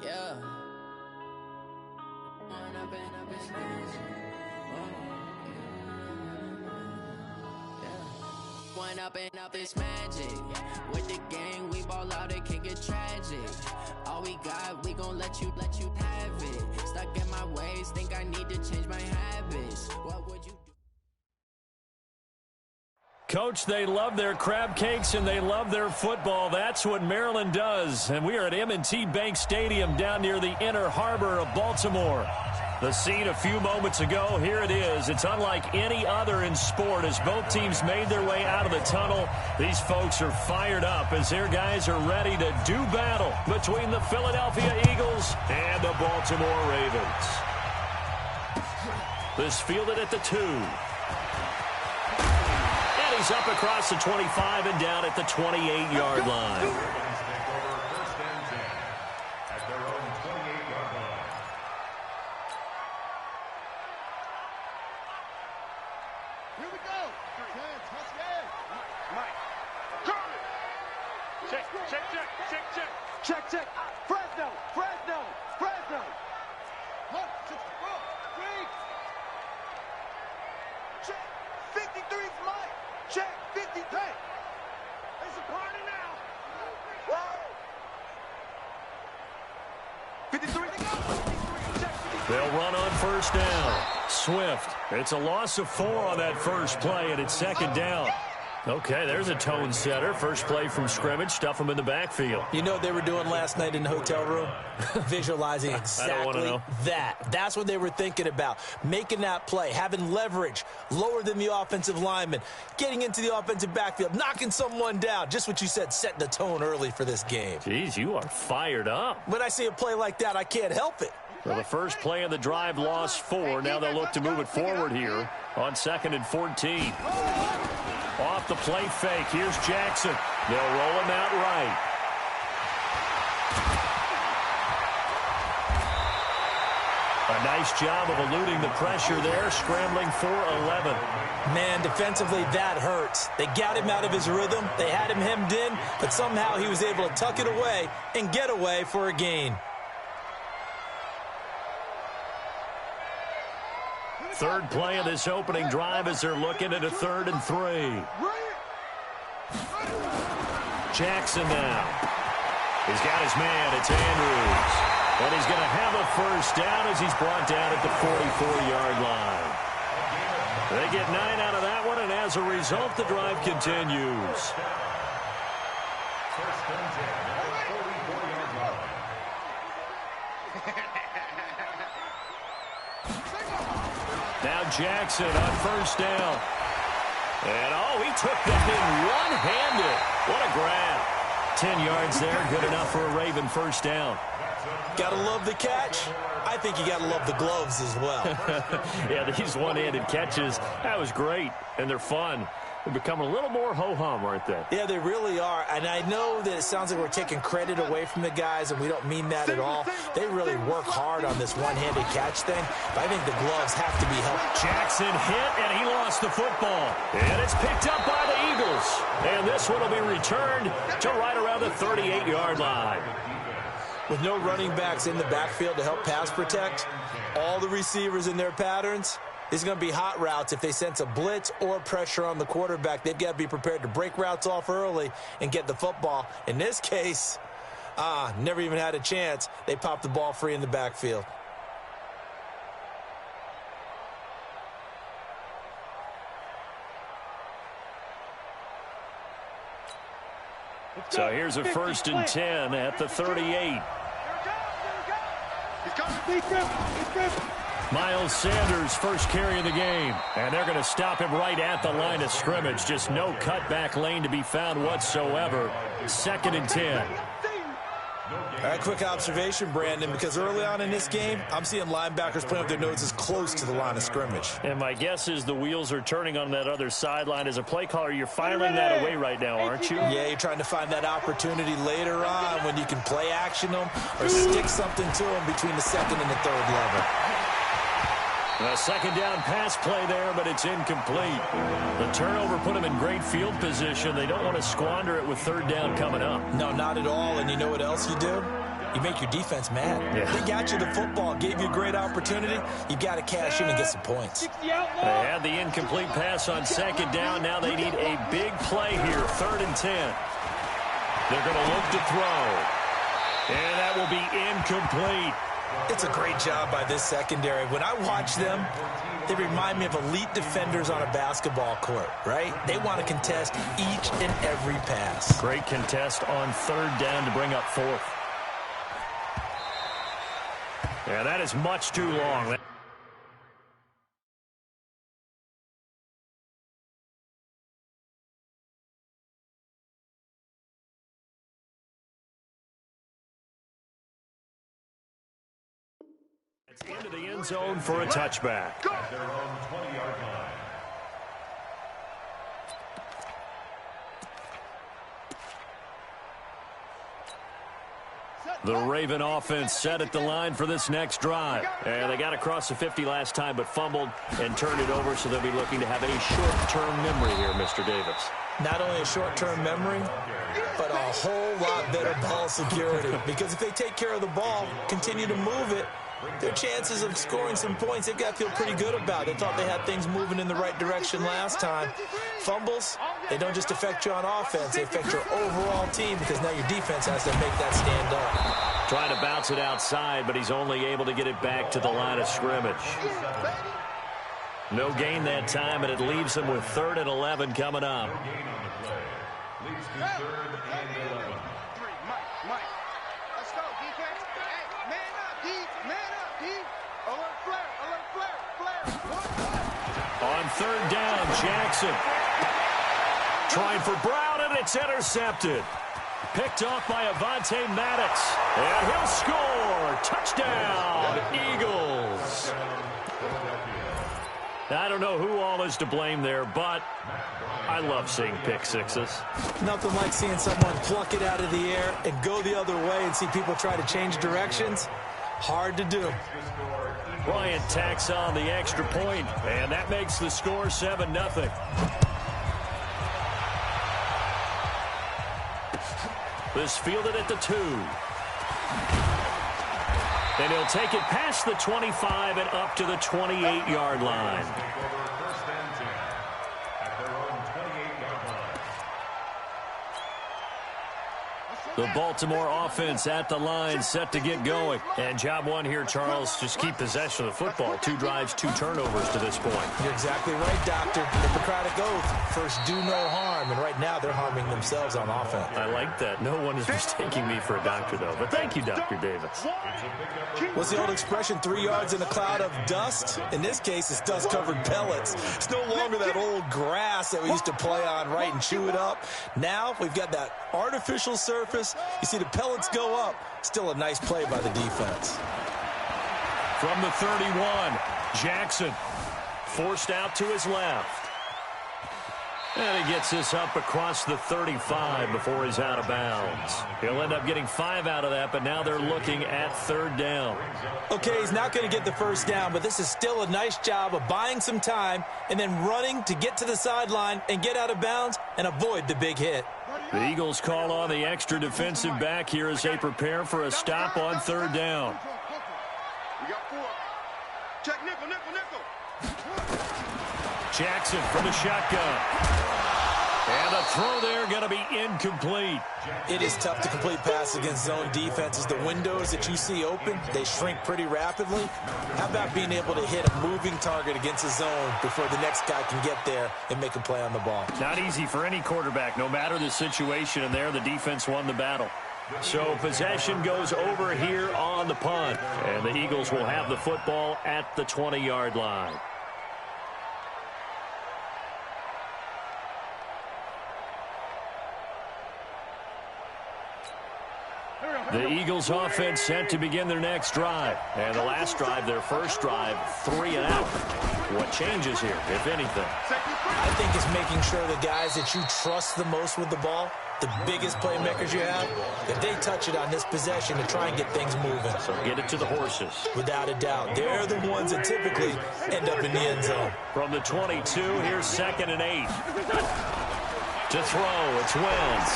Yeah. One up and up is magic. With the gang, we ball out, it can get tragic. All we got, we gon' let you have it. Stuck in my ways, think I need to change my habits. What would you do? Coach, they love their crab cakes and they love their football. That's what Maryland does. And we are at M&T Bank Stadium down near the Inner Harbor of Baltimore. The scene a few moments ago, here it is. It's unlike any other in sport as both teams made their way out of the tunnel. These folks are fired up as their guys are ready to do battle between the Philadelphia Eagles and the Baltimore Ravens. This fielded at the 2. And he's up across the 25 and down at the 28-yard line. Check. Fresno. 1, 6, 4, 3. Check. 53's Mike. Check. 53. It's a party now. Woo! 53 to go. They'll run on first down. Swift. It's a loss of 4 on that first play, and it's second down. Okay, there's a tone setter. First play from scrimmage. Stuff them in the backfield. You know what they were doing last night in the hotel room? Visualizing exactly that. That's what they were thinking about. Making that play, having leverage, lower than the offensive lineman, getting into the offensive backfield, knocking someone down. Just what you said, setting the tone early for this game. Jeez, you are fired up. When I see a play like that, I can't help it. Well, the first play of the drive lost 4. Now they'll look to move it forward here on 2nd and 14. Off the play fake. Here's Jackson. They'll roll him out right. A nice job of eluding the pressure there, scrambling for 11. Man, defensively, that hurts. They got him out of his rhythm. They had him hemmed in, but somehow he was able to tuck it away and get away for a gain. Third play of this opening drive as they're looking at a 3rd and 3. Jackson now. He's got his man. It's Andrews. And he's going to have a first down as he's brought down at the 44-yard line. They get 9 out of that one, and as a result, the drive continues. Now Jackson on first down. And, he took that in one-handed. What a grab. 10 yards there, good enough for a Raven first down. Gotta love the catch. I think you gotta love the gloves as well. Yeah, these one-handed catches, that was great, and they're fun. They're becoming a little more ho-hum, aren't they? Yeah, they really are. And I know that it sounds like we're taking credit away from the guys, and we don't mean that at all. They really work hard on this one-handed catch thing, but I think the gloves have to be helped. Jackson hit, and he lost the football. And it's picked up by the Eagles. And this one will be returned to right around the 38-yard line. With no running backs in the backfield to help pass protect, all the receivers in their patterns, it's going to be hot routes. If they sense a blitz or pressure on the quarterback, they've got to be prepared to break routes off early and get the football. In this case, never even had a chance. They popped the ball free in the backfield. So here's a 1st and 10 at the 38. Miles Sanders first carry of the game. And they're going to stop him right at the line of scrimmage. Just no cutback lane to be found whatsoever. 2nd and 10. All right, quick observation, Brandon, because early on in this game, I'm seeing linebackers playing with their noses close to the line of scrimmage. And my guess is the wheels are turning on that other sideline. As a play caller, you're filing that away right now, aren't you? Yeah, you're trying to find that opportunity later on when you can play action them or stick something to them between the 2nd and the 3rd level. A 2nd down pass play there, but it's incomplete. The turnover put them in great field position. They don't want to squander it with 3rd down coming up. No, not at all. And you know what else you do? you make your defense mad. Yeah. They got you the football, gave you a great opportunity. You got to cash in and get some points. They had the incomplete pass on second down. Now they need a big play here, 3rd and 10. They're going to look to throw. And that will be incomplete. It's a great job by this secondary. When I watch them, they remind me of elite defenders on a basketball court, right? They want to contest each and every pass. Great contest on 3rd down to bring up 4th. Yeah, that is much too long. It's into the end zone for a touchback. At their own 20-yard line. The Raven offense set at the line for this next drive. And they got across the 50 last time but fumbled and turned it over, so they'll be looking to have a short-term memory here, Mr. Davis. Not only a short-term memory, but a whole lot better ball security. Because if they take care of the ball, continue to move it, their chances of scoring some points, they've got to feel pretty good about. They thought they had things moving in the right direction last time. Fumbles, they don't just affect you on offense, they affect your overall team because now your defense has to make that stand up. Trying to bounce it outside, but he's only able to get it back to the line of scrimmage. No gain that time, and it leaves him with 3rd and 11 coming up. Leads to 3rd and 11. Mike. Let's go, defense. Hey, man up, D. Man up, D. Alert flare. On 3rd down, Jackson. Trying for Brown, and it's intercepted. Picked off by Avonte Maddox. And he'll score. Touchdown, Eagles. I don't know who all is to blame there, but I love seeing pick sixes. Nothing like seeing someone pluck it out of the air and go the other way and see people try to change directions. Hard to do. Bryant tacks on the extra point, and that makes the score 7-0. This fielded at the 2. And he'll take it past the 25 and up to the 28-yard line. The Baltimore offense at the line, set to get going. And job one here, Charles, just keep possession of the football. 2 drives, 2 turnovers to this point. You're exactly right, Doctor. Hippocratic oath. First, do no harm. And right now, they're harming themselves on offense. I like that. No one is mistaking me for a doctor, though. But thank you, Dr. Davis. What's the old expression, 3 yards in a cloud of dust? In this case, it's dust-covered pellets. It's no longer that old grass that we used to play on, right, and chew it up. Now, we've got that artificial surface. You see the pellets go up. Still a nice play by the defense. From the 31, Jackson forced out to his left. And he gets this up across the 35 before he's out of bounds. He'll end up getting 5 out of that, but now they're looking at 3rd down. Okay, he's not going to get the first down, but this is still a nice job of buying some time and then running to get to the sideline and get out of bounds and avoid the big hit. The Eagles call on the extra defensive back here as they prepare for a stop on 3rd down. We got 4. Check nickel. Jackson from the shotgun. And a throw there going to be incomplete. It is tough to complete passes against zone defenses. The windows that you see open, they shrink pretty rapidly. How about being able to hit a moving target against a zone before the next guy can get there and make a play on the ball? Not easy for any quarterback, no matter the situation, and there the defense won the battle. So possession goes over here on the punt, and the Eagles will have the football at the 20-yard line. The Eagles offense set to begin their next drive. And the last drive, their first drive, 3 and out. What changes here, if anything? I think it's making sure the guys that you trust the most with the ball, the biggest playmakers you have, that they touch it on this possession to try and get things moving. So get it to the horses. Without a doubt. They're the ones that typically end up in the end zone. From the 22, here's 2nd and 8. To throw, it's Wentz.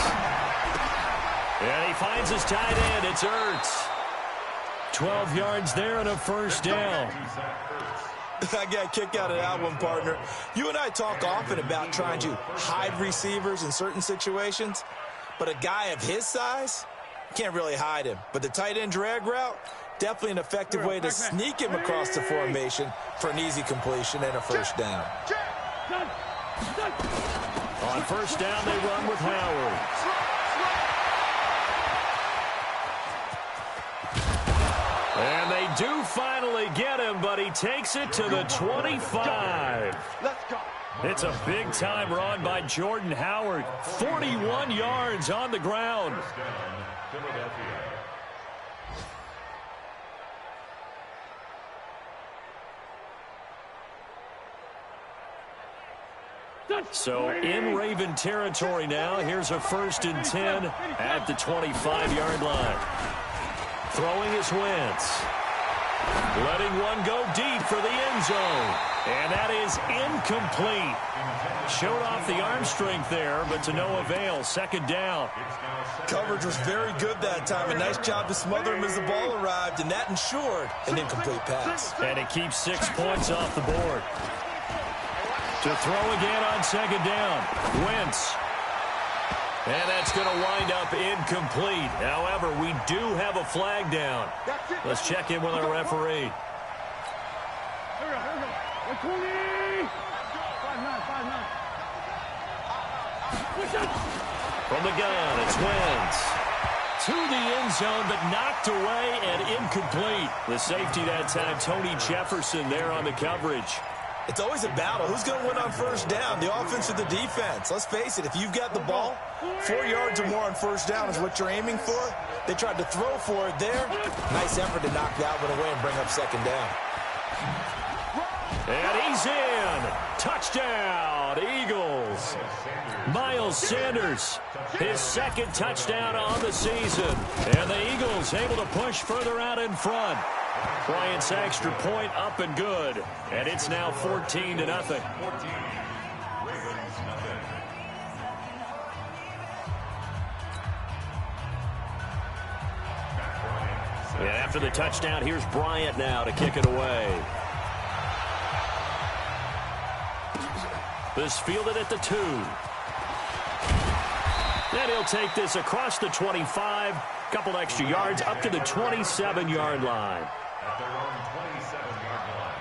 And he finds his tight end. It's Ertz. 12 yards there and a first down. I got a kick out of that one, partner. You and I talk often about trying to hide receivers in certain situations, but a guy of his size, can't really hide him. But the tight end drag route, definitely an effective way to sneak him across the formation for an easy completion and a first down. On first down, they run with Howard. And they do finally get him, but he takes it to the 25. Let's go. It's a big-time run by Jordan Howard. 41 yards on the ground. First down, Philadelphia. So in Raven territory now. Here's a 1st and 10 at the 25-yard line. Throwing is Wentz. Letting one go deep for the end zone. And that is incomplete. Showed off the arm strength there, but to no avail. 2nd down. Coverage was very good that time. A nice job to smother him as the ball arrived, and that ensured an incomplete pass. And it keeps 6 points off the board. To throw again on 2nd down. Wentz. And that's going to wind up incomplete. However, we do have a flag down. Let's check in with our referee. From the gun, it's Wentz. To the end zone, but knocked away and incomplete. The safety that time, Tony Jefferson there on the coverage. It's always a battle. Who's going to win on first down, the offense or the defense? Let's face it, if you've got the ball, 4 yards or more on first down is what you're aiming for. They tried to throw for it there. Nice effort to knock that one away and bring up 2nd down. And he's in. Touchdown, Eagles. Miles Sanders, his 2nd touchdown on the season. And the Eagles able to push further out in front. Bryant's extra point up and good. And it's now 14-0. And after the touchdown, here's Bryant now to kick it away. This fielded at the 2. Then he'll take this across the 25. Couple extra yards up to the 27-yard line. At their own 27-yard line.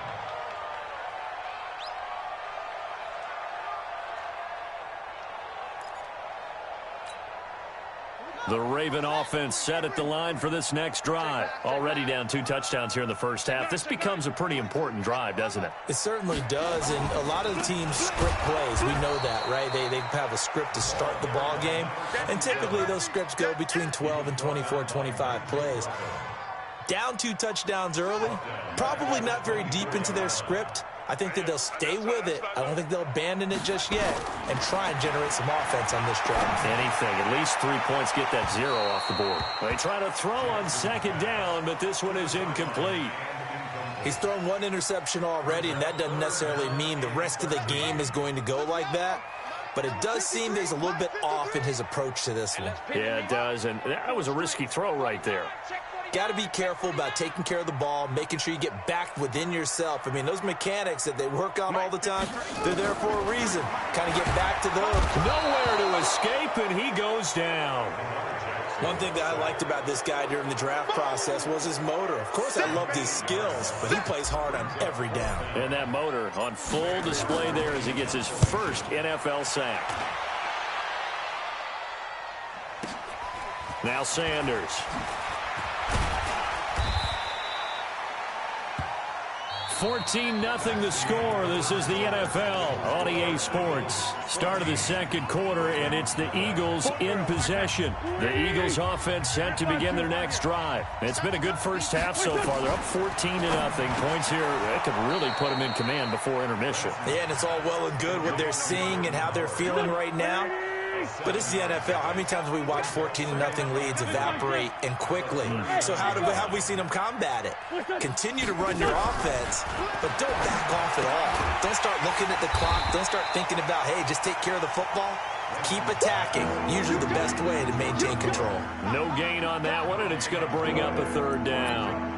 The Raven offense set at the line for this next drive. Already down 2 touchdowns here in the first half. This becomes a pretty important drive, doesn't it? It certainly does, and a lot of the teams script plays. We know that, right? They have a script to start the ball game, and typically those scripts go between 12 and 24, 25 plays. Down 2 touchdowns early, probably not very deep into their script. I think that they'll stay with it. I don't think they'll abandon it just yet and try and generate some offense on this drive. Anything. At least 3 points, get that 0 off the board. They try to throw on 2nd down, but this one is incomplete. He's thrown 1 interception already, and that doesn't necessarily mean the rest of the game is going to go like that. But it does seem there's a little bit off in his approach to this one. Yeah, it does, and that was a risky throw right there. Got to be careful about taking care of the ball, making sure you get back within yourself. I mean, those mechanics that they work on all the time, they're there for a reason. Kind of get back to those. Nowhere to escape, and he goes down. One thing that I liked about this guy during the draft process was his motor. Of course, I loved his skills, but he plays hard on every down. And that motor on full display there as he gets his first NFL sack. Now Sanders. 14-0 the score. This is the NFL on EA Sports. Start of the 2nd quarter, and it's the Eagles in possession. The Eagles offense set to begin their next drive. It's been a good first half so far. They're up 14-0. Points here that could really put them in command before intermission. Yeah, and it's all well and good what they're seeing and how they're feeling right now. But it's the NFL. How many times have we watched 14-0 leads evaporate and quickly? So how have we seen them combat it? Continue to run your offense, but don't back off at all. Don't start looking at the clock. Don't start thinking about, hey, just take care of the football. Keep attacking. Usually the best way to maintain control. No gain on that one, and it's going to bring up a third down.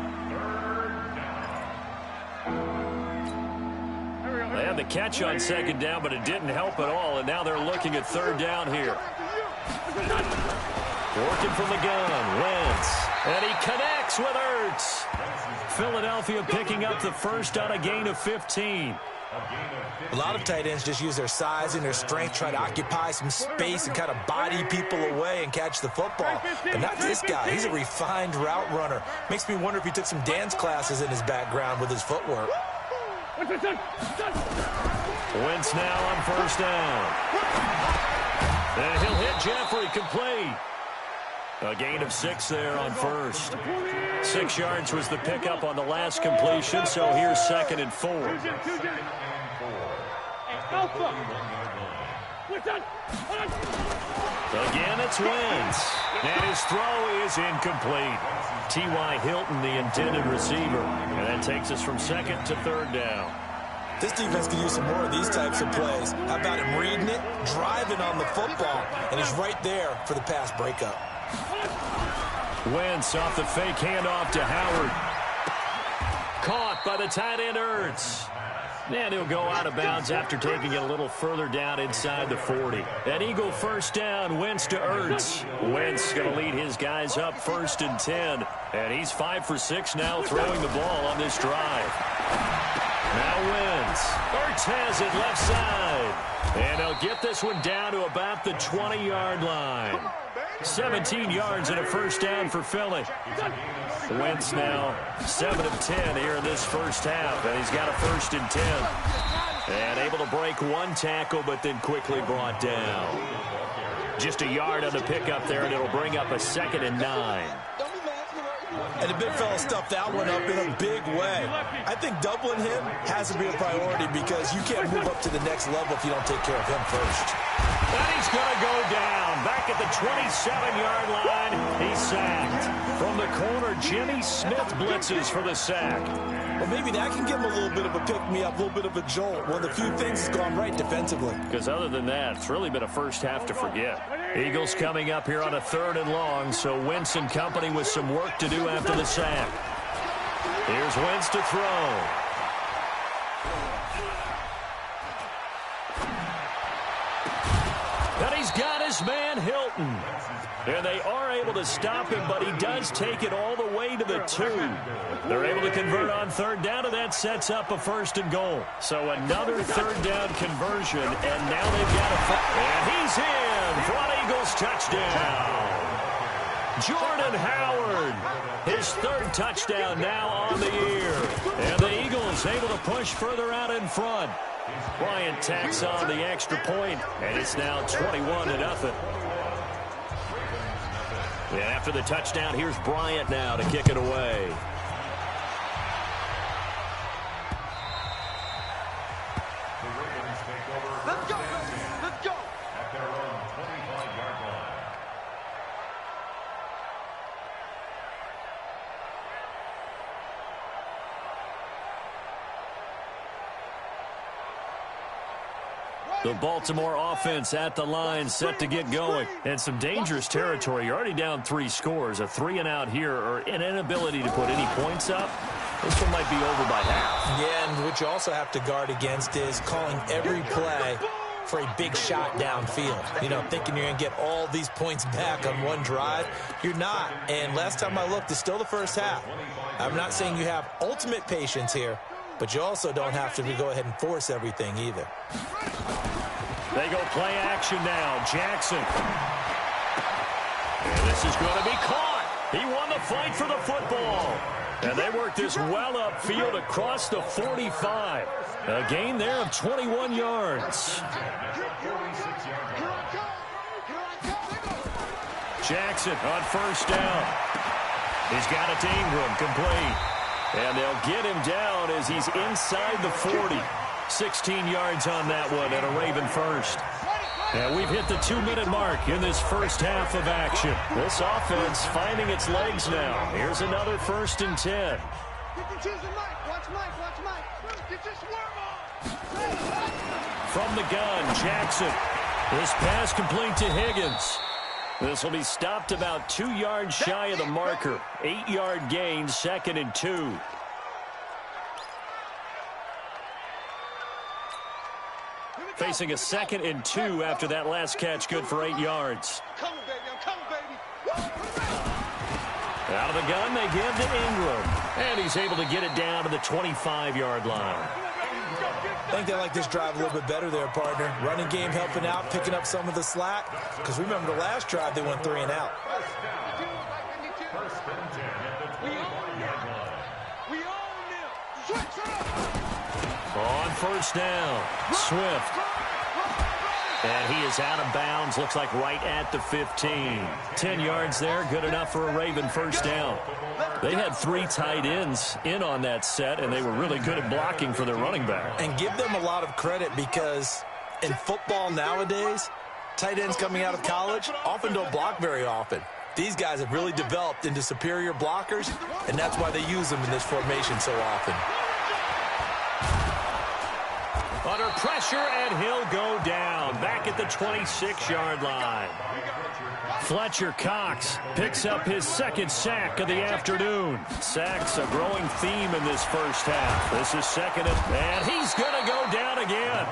They had the catch on second down, but it didn't help at all, and now they're looking at third down here. Working from the gun, Wentz, and he connects with Ertz. Philadelphia picking up the first on a gain of 15. A lot of tight ends just use their size and their strength, try to occupy some space and kind of body people away and catch the football. But not this guy. He's a refined route runner. Makes me wonder if he took some dance classes in his background with his footwork. Wentz now on first down. And he'll hit Jeffrey, complete. A gain of 6 there on first. 6 yards was the pickup on the last completion, so here's 2nd and 4. Again, it's Wentz. And his throw is incomplete. T.Y. Hilton, the intended receiver. And that takes us from 2nd to 3rd down. This defense could use some more of these types of plays. How about him reading it, driving on the football, and he's right there for the pass breakup. Wentz off the fake handoff to Howard. Caught by the tight end Ertz. And he'll go out of bounds after taking it a little further down inside the 40. An Eagle first down, Wentz to Ertz. Wentz going to lead his guys up 1st and 10. And he's 5 for 6 now throwing the ball on this drive. Now Wentz. Ertz has it left side. And he'll get this one down to about the 20-yard line. 17 yards and a first down for Philly. Wentz now 7 of 10 here in this first half, and he's got a 1st and 10. And able to break one tackle, but then quickly brought down. Just a yard on the pickup there, and it'll bring up a 2nd and 9. And the big fella stuffed that one up in a big way. I think doubling him has to be a priority because you can't move up to the next level if you don't take care of him first. And he's going to go down. Back at the 27-yard line, he's sacked. From the corner, Jimmy Smith blitzes for the sack. Well, maybe that can give him a little bit of a pick-me-up, a little bit of a jolt. One of the few things that's gone right defensively. Because other than that, it's really been a first half to forget. Eagles coming up here on a 3rd and long, so Wentz and company with some work to do after the sack. Here's Wentz to throw. And he's got his man Hilton. And they are able to stop him, but he does take it all the way to the 2. They're able to convert on 3rd down, and that sets up a 1st and goal. So another 3rd down conversion, and now they've got a... And he's in for an Eagles touchdown. Jordan Howard, his 3rd touchdown now on the year. And the Eagles able to push further out in front. Bryant tacks on the extra point, and it's now 21-0. And after the touchdown, here's Bryant now to kick it away. Let's go, let's go. At their own 25-yard line. The Baltimore offense at the line, set to get going. And some dangerous territory. You're already down 3 scores. A 3-and-out here, or an inability to put any points up. This one might be over by half. Yeah, and what you also have to guard against is calling every play for a big shot downfield. You know, thinking you're going to get all these points back on one drive. You're not. And last time I looked, it's still the first half. I'm not saying you have ultimate patience here, but you also don't have to go ahead and force everything either. They go play action now. Jackson. And this is going to be caught. He won the fight for the football. And they work this well upfield across the 45. A gain there of 21 yards. Jackson on first down. He's got it to Ingram, complete. And they'll get him down as he's inside the 40. 16 yards on that one and a Raven first. And we've hit the 2-minute mark in this first half of action. This offense finding its legs now. Here's another 1st and 10. From the gun, Jackson. This pass complete to Higgins. This will be stopped about 2 yards shy of the marker. 8-yard gain, 2nd and 2. Facing a 2nd and 2 after that last catch, good for 8 yards. Come, baby. I'm coming, baby. Out of the gun, they give to Ingram. And he's able to get it down to the 25-yard line. I think they like this drive a little bit better there, partner. Running game helping out, picking up some of the slack. Because remember the last drive, they went 3 and out. On first down, Swift. And he is out of bounds, looks like right at the 15. 10 yards there, good enough for a Raven first down. They had 3 tight ends in on that set, and they were really good at blocking for their running back. And give them a lot of credit because in football nowadays, tight ends coming out of college often don't block very often. These guys have really developed into superior blockers, and that's why they use them in this formation so often. Under pressure, and he'll go down. Back at the 26-yard line. Fletcher Cox picks up his 2nd sack of the afternoon. Sacks a growing theme in this first half. This is 2nd and he's going to go down again.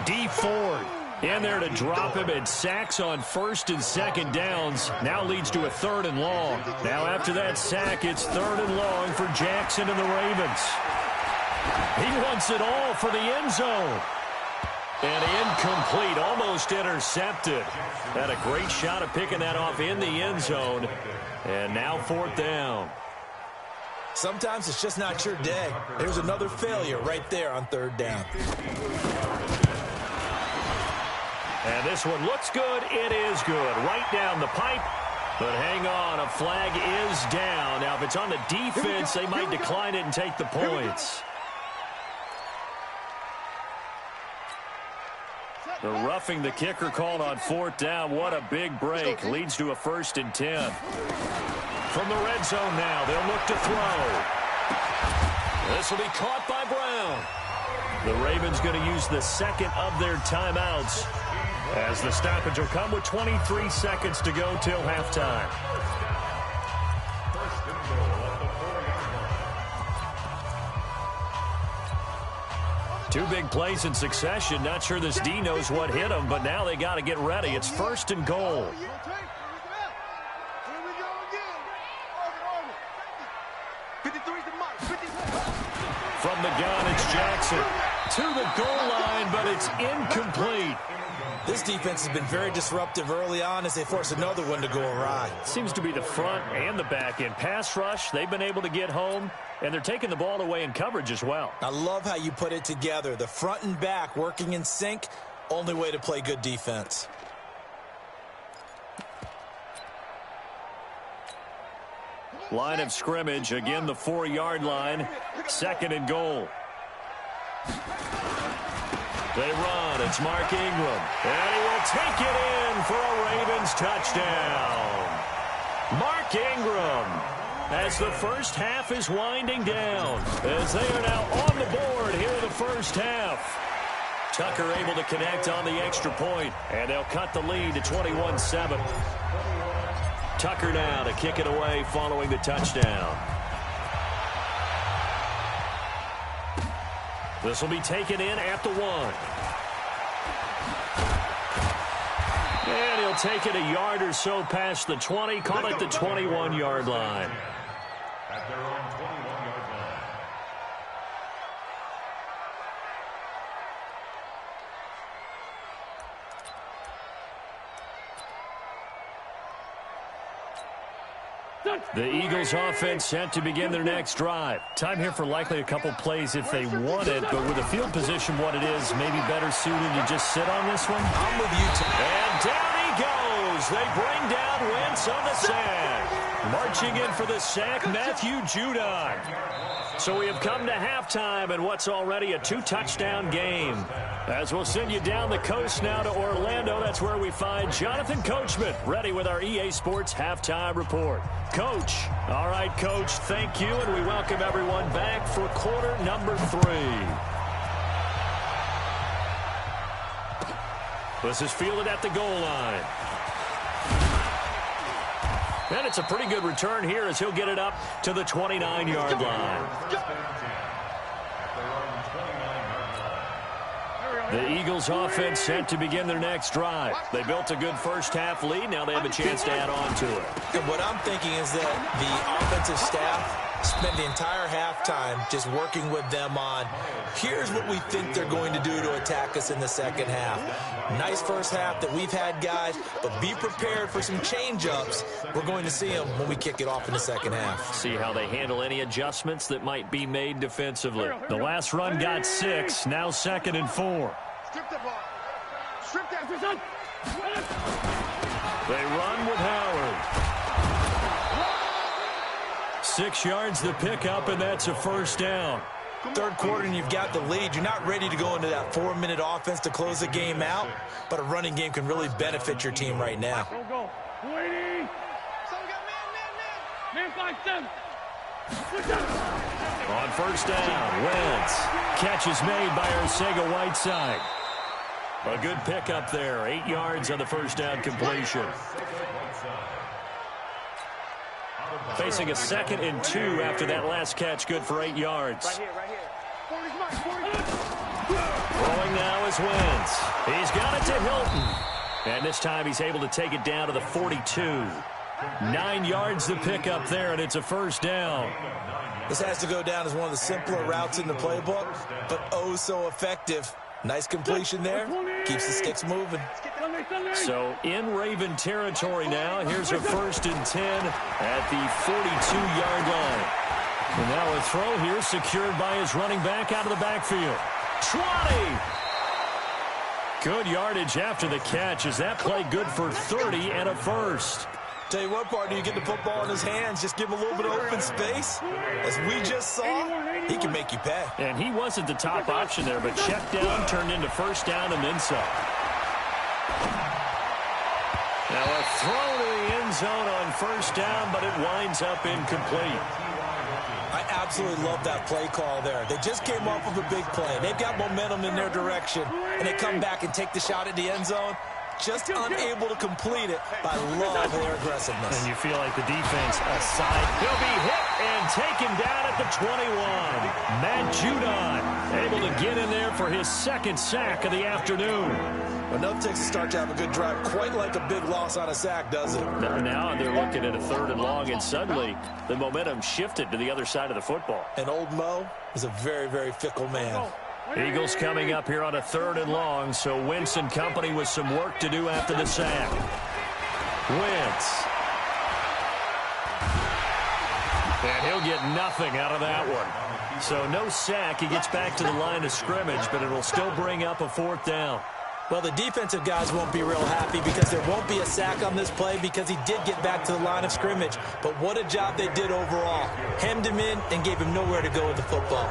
D. Ford in there to drop him, and sacks on 1st and 2nd downs. Now leads to a 3rd and long. Now after that sack, it's 3rd and long for Jackson and the Ravens. He wants it all for the end zone. And incomplete, almost intercepted. Had a great shot at picking that off in the end zone. And now 4th down. Sometimes it's just not your day. There's another failure right there on 3rd down. And this one looks good. It is good. Right down the pipe. But hang on, a flag is down. Now, if it's on the defense, they might decline it and take the points. The roughing the kicker called on 4th down. What a big break. Leads to a 1st and 10. From the red zone now, they'll look to throw. This will be caught by Brown. The Ravens going to use the 2nd of their timeouts, as the stoppage will come with 23 seconds to go till halftime. Two big plays in succession. Not sure this D knows what hit him, but now they got to get ready. It's 1st and goal. From the gun, it's Jackson. To the goal line, but it's incomplete. This defense has been very disruptive early on as they force another one to go awry. Seems to be the front and the back end. Pass rush, they've been able to get home, and they're taking the ball away in coverage as well. I love how you put it together. The front and back working in sync, only way to play good defense. Line of scrimmage, again the 4-yard line. 2nd and goal. They run. It's Mark Ingram. And he will take it in for a Ravens touchdown. Mark Ingram, as the first half is winding down, as they are now on the board here in the first half. Tucker able to connect on the extra point, and they'll cut the lead to 21-7. Tucker now to kick it away following the touchdown. This will be taken in at the 1. And he'll take it a yard or so past the 20, call it the 21-yard line. At their own 21-yard line. The Eagles offense set to begin their next drive. Time here for likely a couple plays if they want it, but with the field position what it is, maybe better suited to just sit on this one. I'm with you, Tom. And down he goes. They bring down Wentz on the sack. Marching in for the sack, Matthew Judon. So we have come to halftime in what's already a 2-touchdown game. As we'll send you down the coast now to Orlando, that's where we find Jonathan Coachman, ready with our EA Sports Halftime Report. Coach. All right, Coach, thank you, and we welcome everyone back for quarter number 3. This is fielded at the goal line. And it's a pretty good return here as he'll get it up to the 29-yard line. The Eagles offense set to begin their next drive. They built a good first-half lead. Now they have a chance to add on to it. And what I'm thinking is that the offensive staff spent the entire halftime just working with them on, here's what we think they're going to do to attack us in the second half. Nice first half that we've had, guys, but be prepared for some change-ups. We're going to see them when we kick it off in the second half. See how they handle any adjustments that might be made defensively. The last run got 6, now 2nd and 4. Strip the ball. Strip that. They run with Howard. 6 yards the pickup, and that's a first down. Third quarter, and you've got the lead. You're not ready to go into that 4-minute offense to close the game out, but a running game can really benefit your team right now. Go. 280. Man 5-7. On first down, Wentz. Catch is made by Arcega-Whiteside. A good pickup there. 8 yards on the first down completion. Facing a 2nd and 2 after that last catch, good for 8 yards. Right here. Throwing now is Wentz. He's got it to Hilton. And this time he's able to take it down to the 42. 9 yards the pickup there, and it's a first down. This has to go down as one of the simpler routes in the playbook, but oh so effective. Nice completion there. Keeps the sticks moving. So in Raven territory now. Here's a 1st and 10 at the 42-yard line. And now a throw here secured by his running back out of the backfield. 20! Good yardage after the catch. Is that play good for 30 and a first? Tell you what, partner, you get the football in his hands, just give him a little bit of open space. As we just saw, he can make you pay. And he wasn't the top option there, but check down turned into first down and then some. Now a throw to the end zone on first down, but it winds up incomplete. I absolutely love that play call there. They just came off of a big play. They've got momentum in their direction, and they come back and take the shot at the end zone. Just unable to complete it, but I love their aggressiveness. And you feel like the defense aside. He'll be hit and taken down at the 21. Matt Judon able to get in there for his 2nd sack of the afternoon. Enough takes a start to have a good drive, quite like a big loss on a sack, doesn't it? Now they're looking at a 3rd and long, and suddenly the momentum shifted to the other side of the football. And old Mo is a very, very fickle man. Eagles coming up here on a 3rd and long, so Wentz and company with some work to do after the sack. Wentz. And he'll get nothing out of that one. So no sack. He gets back to the line of scrimmage, but it'll still bring up a 4th down. Well, the defensive guys won't be real happy because there won't be a sack on this play because he did get back to the line of scrimmage. But what a job they did overall. Hemmed him in and gave him nowhere to go with the football.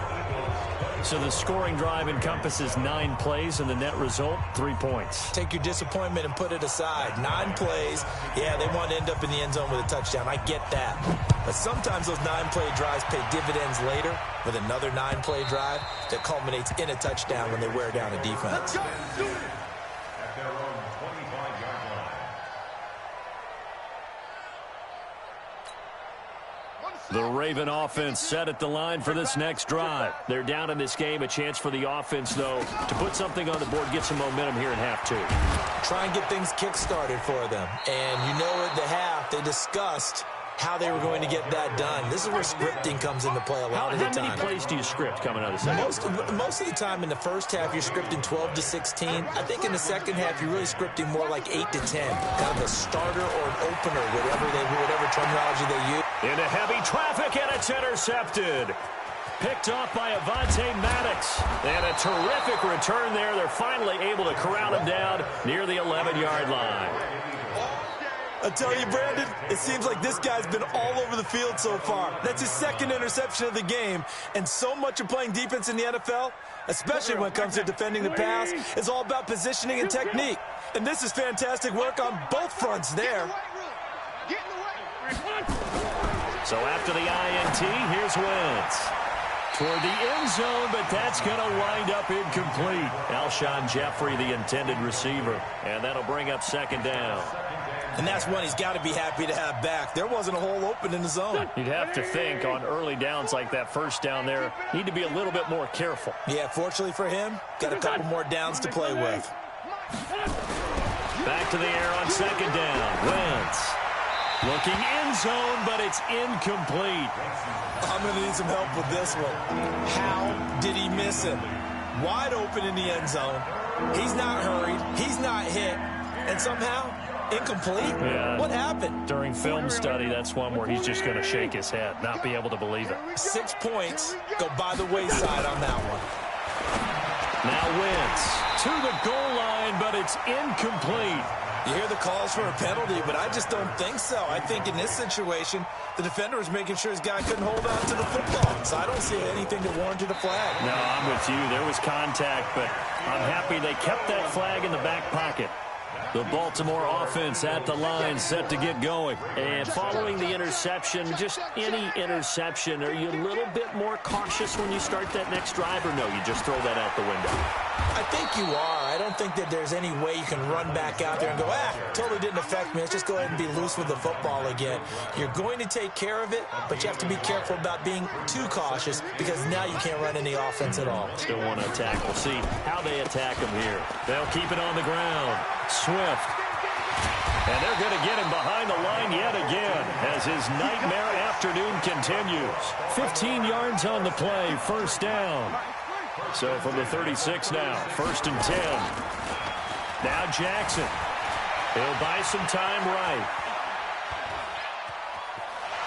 So the scoring drive encompasses 9 plays, and the net result, 3 points. Take your disappointment and put it aside. 9 plays. Yeah, they want to end up in the end zone with a touchdown. I get that. But sometimes those 9-play drives pay dividends later with another 9-play drive that culminates in a touchdown when they wear down a defense. At their own 25-yard line. The Raven offense set at the line for this next drive. They're down in this game. A chance for the offense, though, to put something on the board, get some momentum here in half 2. Try and get things kick-started for them. And you know at the half, they discussed how they were going to get that done. This is where scripting comes into play a lot of the time. How many plays do you script coming out of the second? Most of the time in the first half, you're scripting 12 to 16. I think in the second half, you're really scripting more like 8 to 10. Kind of a starter or an opener, whatever terminology they use. Into heavy traffic, and it's intercepted. Picked off by Avonte Maddox. And a terrific return there. They're finally able to corral him down near the 11-yard line. I tell you, Brandon, it seems like this guy's been all over the field so far. That's his 2nd interception of the game. And so much of playing defense in the NFL, especially when it comes to defending the pass, is all about positioning and technique. And this is fantastic work on both fronts there. So after the INT, here's Wentz. toward the end zone, but that's going to wind up incomplete. Alshon Jeffrey, the intended receiver, and that'll bring up second down. And that's one he's got to be happy to have back. There wasn't a hole open in the zone. You'd have to think on early downs like that first down there, need to be a little bit more careful. Yeah, fortunately for him, got a couple more downs to play with. Back to the air on second down. Wentz looking end zone, but it's incomplete. I'm going to need some help with this one. How did he miss him? Wide open in the end zone. He's not hurried. He's not hit. And somehow, incomplete? Yeah. What happened? During film study, that's one where he's just going to shake his head, not be able to believe it. 6 points go by the wayside on that one. Now Wentz to the goal line, but it's incomplete. You hear the calls for a penalty, but I just don't think so. I think in this situation, the defender was making sure his guy couldn't hold on to the football. So I don't see anything that warranted a flag. No, I'm with you. There was contact, but I'm happy they kept that flag in the back pocket. The Baltimore offense at the line, set to get going. And following the interception, just any interception, are you a little bit more cautious when you start that next drive, or no, you just throw that out the window? I think you are. I don't think that there's any way you can run back out there and go, totally didn't affect me. Let's just go ahead and be loose with the football again. You're going to take care of it, but you have to be careful about being too cautious because now you can't run any offense at all. Still want to attack. We'll see how they attack him here. They'll keep it on the ground. Swift. And they're going to get him behind the line yet again as his nightmare afternoon continues. 15 yards on the play, first down. So from the 36 now, 1st and 10. Now Jackson. He'll buy some time right.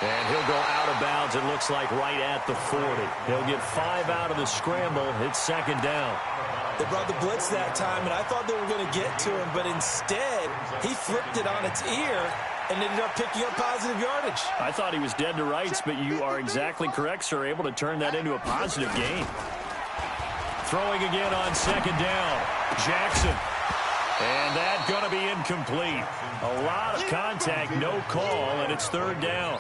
And he'll go out of bounds, it looks like right at the 40. He'll get 5 out of the scramble. It's second down. They brought the blitz that time, and I thought they were going to get to him, but instead, he flipped it on its ear and ended up picking up positive yardage. I thought he was dead to rights, but you are exactly correct, sir, able to turn that into a positive gain. Throwing again on second down. Jackson. And that's going to be incomplete. A lot of contact, no call, and it's third down.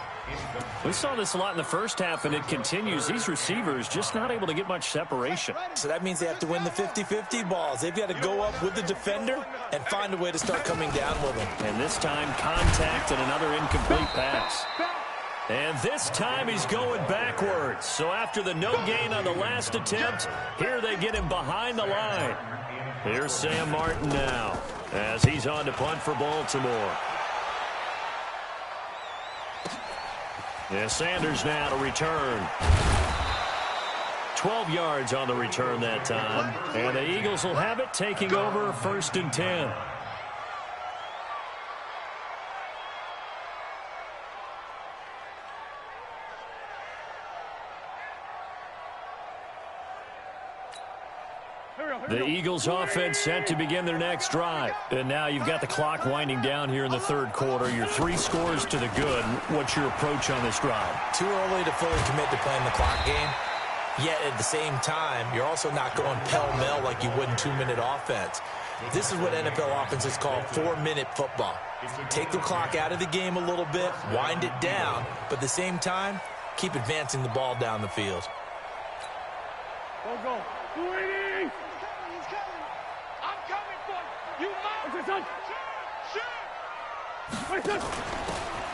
We saw this a lot in the first half, and it continues. These receivers just not able to get much separation. So that means they have to win the 50-50 balls. They've got to go up with the defender and find a way to start coming down with him. And this time, contact and another incomplete pass. And this time he's going backwards. So after the no gain on the last attempt, here they get him behind the line. Here's Sam Martin now as he's on to punt for Baltimore. Yeah, Sanders now to return. 12 yards on the return that time. And the Eagles will have it, taking over 1st and 10. The Eagles offense set to begin their next drive. And now you've got the clock winding down here in the third quarter. Your 3 scores to the good. What's your approach on this drive? Too early to fully commit to playing the clock game. Yet at the same time, you're also not going pell-mell like you would in 2-minute offense. This is what NFL offenses call 4-minute football. Take the clock out of the game a little bit, wind it down, but at the same time, keep advancing the ball down the field. Go. 280.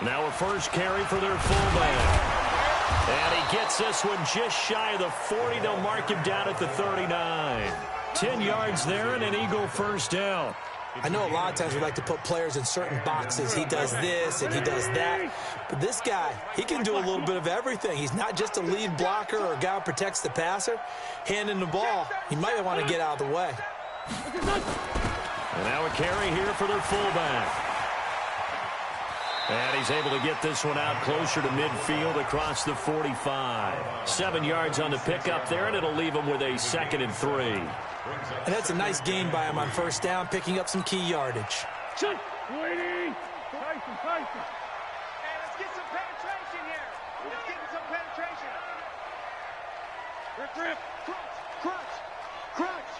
Now a first carry for their fullback. And he gets this one just shy of the 40. They'll mark him down at the 39. 10 yards there and an Eagle first down. I know a lot of times we like to put players in certain boxes. He does this and he does that. But this guy, he can do a little bit of everything. He's not just a lead blocker or a guy who protects the passer. Handing the ball, he might want to get out of the way. And now a carry here for their fullback. And he's able to get this one out closer to midfield across the 45. 7 yards on the pickup there, and it'll leave him with a 2nd and 3. And that's a nice gain by him on first down, picking up some key yardage. Waiting. Tyson. Hey, let's get some penetration here. Let's get some penetration. Rip. Crunch.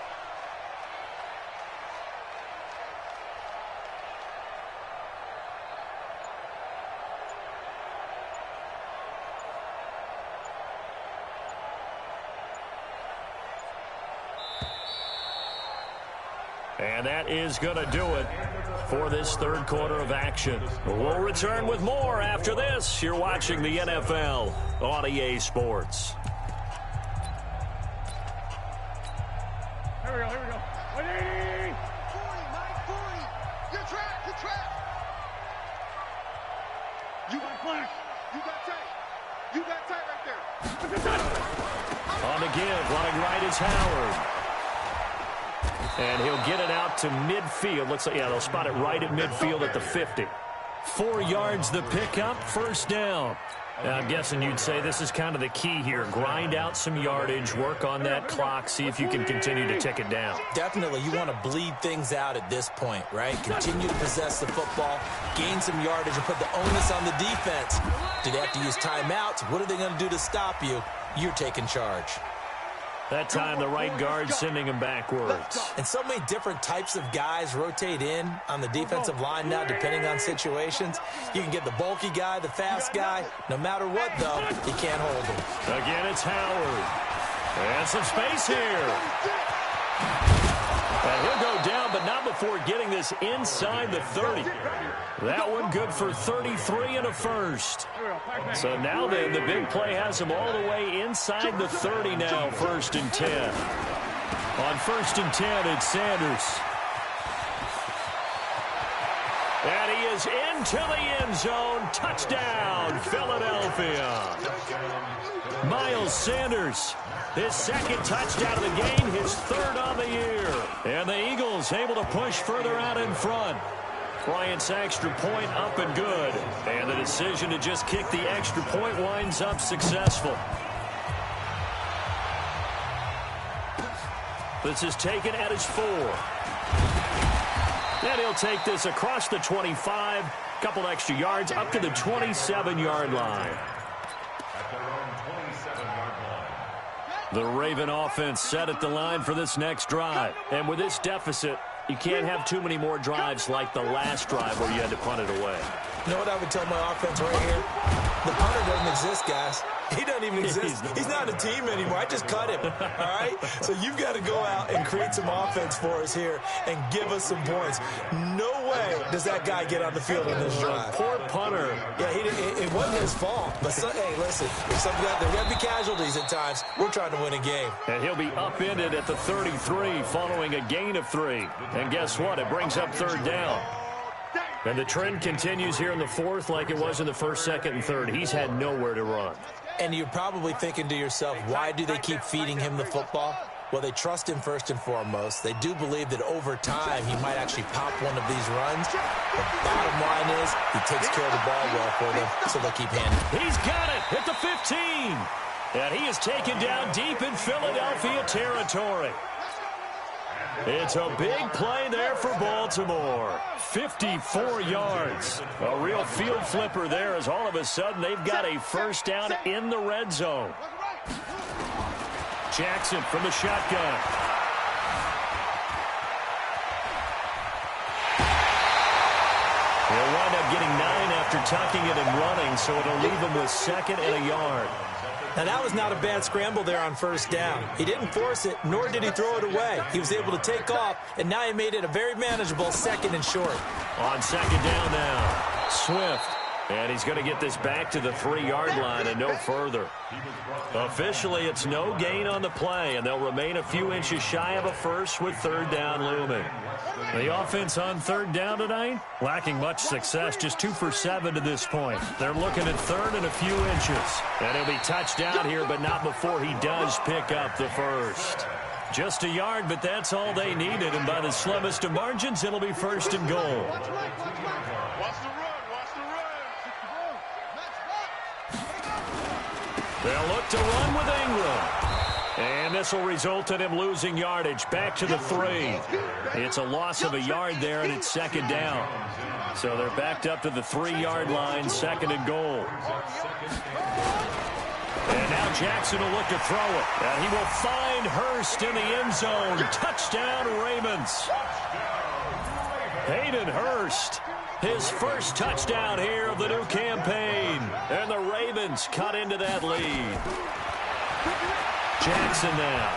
And that is going to do it for this third quarter of action. We'll return with more after this. You're watching the NFL on EA Sports. Here we go, here we go. 180! 40, Mike, 40. You're trapped, you're trapped. You got flash. You got tight. You got tight right there. On the give, running right is Howard. And he'll get it out to midfield. Looks like, yeah, they'll spot it right at midfield at the 50. 4 yards the pickup, first down. Now, I'm guessing you'd say this is kind of the key here. Grind out some yardage, work on that clock, see if you can continue to tick it down. Definitely, you want to bleed things out at this point, right? Continue to possess the football, gain some yardage, and put the onus on the defense. Do they have to use timeouts? What are they going to do to stop you? You're taking charge. That time, the right guard sending him backwards. And so many different types of guys rotate in on the defensive line now, depending on situations. You can get the bulky guy, the fast guy. No matter what, though, you can't hold him. Again, it's Howard. And some space here. And he'll go down, but not before getting this inside the 30. That one good for 33 and a first. So now then, the big play has him all the way inside the 30 now, 1st and 10. On 1st and 10, it's Sanders. And he is into the end zone. Touchdown, Philadelphia. Miles Sanders, his 2nd touchdown of the game, his 3rd on the year. And the Eagles able to push further out in front. Bryant's extra point up and good. And the decision to just kick the extra point winds up successful. This is taken at his 4. And he'll take this across the 25. Couple extra yards up to the 27-yard line. The Raven offense set at the line for this next drive. And with this deficit, you can't have too many more drives like the last drive where you had to punt it away. You know what I would tell my offense right here? The punter doesn't exist, guys. He doesn't even exist. He's not a team anymore. I just cut him, all right? So you've got to go out and create some offense for us here and give us some points. No way does that guy get on the field in this drive. Poor punter. Yeah, it wasn't his fault. But, hey, listen, if something got there got to be casualties at times. We're trying to win a game. And he'll be upended at the 33 following a gain of 3. And guess what? It brings up 3rd down. And the trend continues here in the 4th like it was in the 1st, 2nd, and 3rd. He's had nowhere to run. And you're probably thinking to yourself, why do they keep feeding him the football? Well, they trust him first and foremost. They do believe that over time he might actually pop one of these runs. The bottom line is he takes care of the ball well for them, so they'll keep handing. He's got it at the 15. And he is taken down deep in Philadelphia territory. It's a big play there for Baltimore. 54 yards. A real field flipper there as all of a sudden they've got a first down in the red zone. Jackson from the shotgun. He'll wind up getting 9 after tucking it and running, so it'll leave him with 2nd and a yard. Now, that was not a bad scramble there on 1st down. He didn't force it, nor did he throw it away. He was able to take off, and now he made it a very manageable 2nd and short. On 2nd down now, Swift. And he's going to get this back to the 3-yard line and no further. Officially, it's no gain on the play, and they'll remain a few inches shy of a first with 3rd down looming. The offense on 3rd down tonight, lacking much success, just 2 for 7 to this point. They're looking at 3rd and a few inches. And he'll be touched down here, but not before he does pick up the first. Just a yard, but that's all they needed, and by the slimmest of margins, it'll be 1st and goal. Watch the run. They'll look to run with Ingram. And this will result in him losing yardage back to the 3. It's a loss of a yard there, and it's 2nd down. So they're backed up to the 3-yard line, 2nd and goal. And now Jackson will look to throw it. And he will find Hurst in the end zone. Touchdown, Ravens. Hayden Hurst. His first touchdown here of the new campaign. And the Ravens cut into that lead. Jackson now.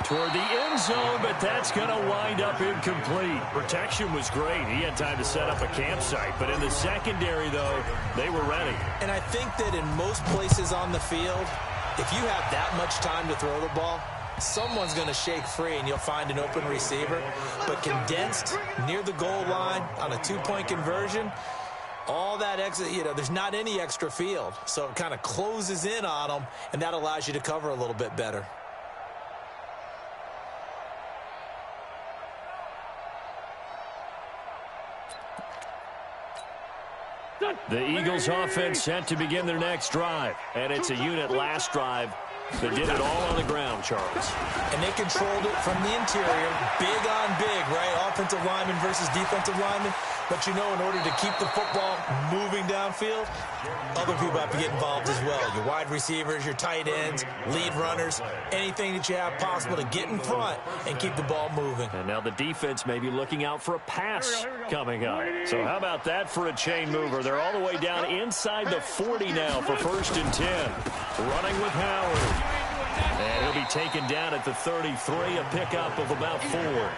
Toward the end zone, but that's going to wind up incomplete. Protection was great. He had time to set up a campsite. But in the secondary, though, they were ready. And I think that in most places on the field, if you have that much time to throw the ball, someone's going to shake free and you'll find an open receiver. But condensed near the goal line on a two-point conversion, all that extra, there's not any extra field. So it kind of closes in on them, and that allows you to cover a little bit better. The Eagles offense set to begin their next drive. And it's a unit last drive that did it all on the ground, Charles. And they controlled it from the interior, big on big, right? Offensive lineman versus defensive lineman. But in order to keep the football moving downfield, other people have to get involved as well. Your wide receivers, your tight ends, lead runners, anything that you have possible to get in front and keep the ball moving. And now the defense may be looking out for a pass coming up. So how about that for a chain mover? They're all the way down inside the 40 now for 1st and 10. Running with Howard. And he'll be taken down at the 33, a pickup of about 4.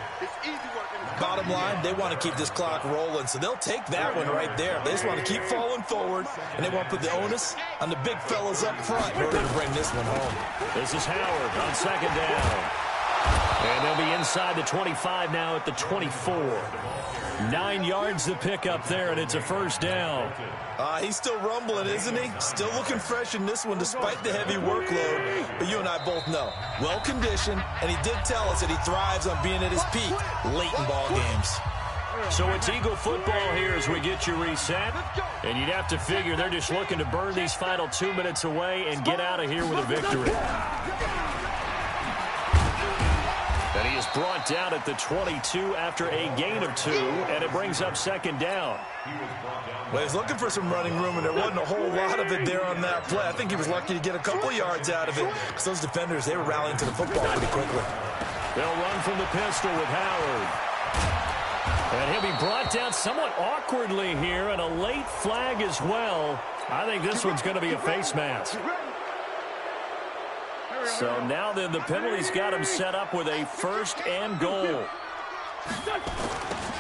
Bottom line, they want to keep this clock rolling, so they'll take that one right there. They just want to keep falling forward, and they want to put the onus on the big fellas up front in order to bring this one home. This is Howard on 2nd down. And they'll be inside the 25 now at the 24. 9 yards to pick up there, and it's a 1st down. He's still rumbling, isn't he? Still looking fresh in this one despite the heavy workload. But you and I both know, well-conditioned, and he did tell us that he thrives on being at his peak late in ball games. So it's Eagle football here as we get you reset. And you'd have to figure they're just looking to burn these final 2 minutes away and get out of here with a victory. And he is brought down at the 22 after a gain of 2, and it brings up 2nd down. Well, he's looking for some running room, and there wasn't a whole lot of it there on that play. I think he was lucky to get a couple yards out of it because those defenders, they were rallying to the football pretty quickly. They'll run from the pistol with Howard. And he'll be brought down somewhat awkwardly here, and a late flag as well. I think this one's going to be a face mask. So now then the penalty's got him set up with a 1st and goal.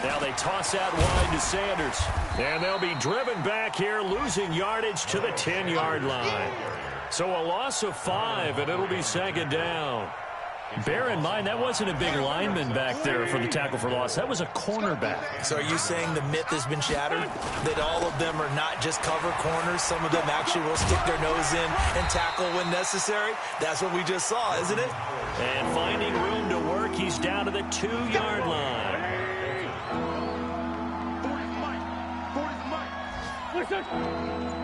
Now they toss out wide to Sanders. And they'll be driven back here, losing yardage to the 10-yard line. So a loss of 5, and it'll be 2nd down. Bear in mind, that wasn't a big lineman back there for the tackle for loss. That was a cornerback. So are you saying the myth has been shattered? That all of them are not just cover corners? Some of them actually will stick their nose in and tackle when necessary? That's what we just saw, isn't it? And finding room to work, he's down to the 2-yard line. Listen.